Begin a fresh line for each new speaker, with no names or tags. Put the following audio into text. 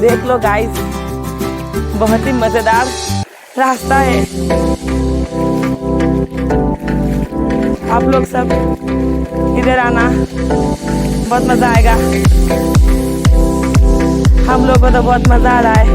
देख लो गाइस, बहुत ही मजेदार रास्ता है। आप लोग सब इधर आना, बहुत मजा आएगा। हम लोग को तो बहुत मजा आ रहा है।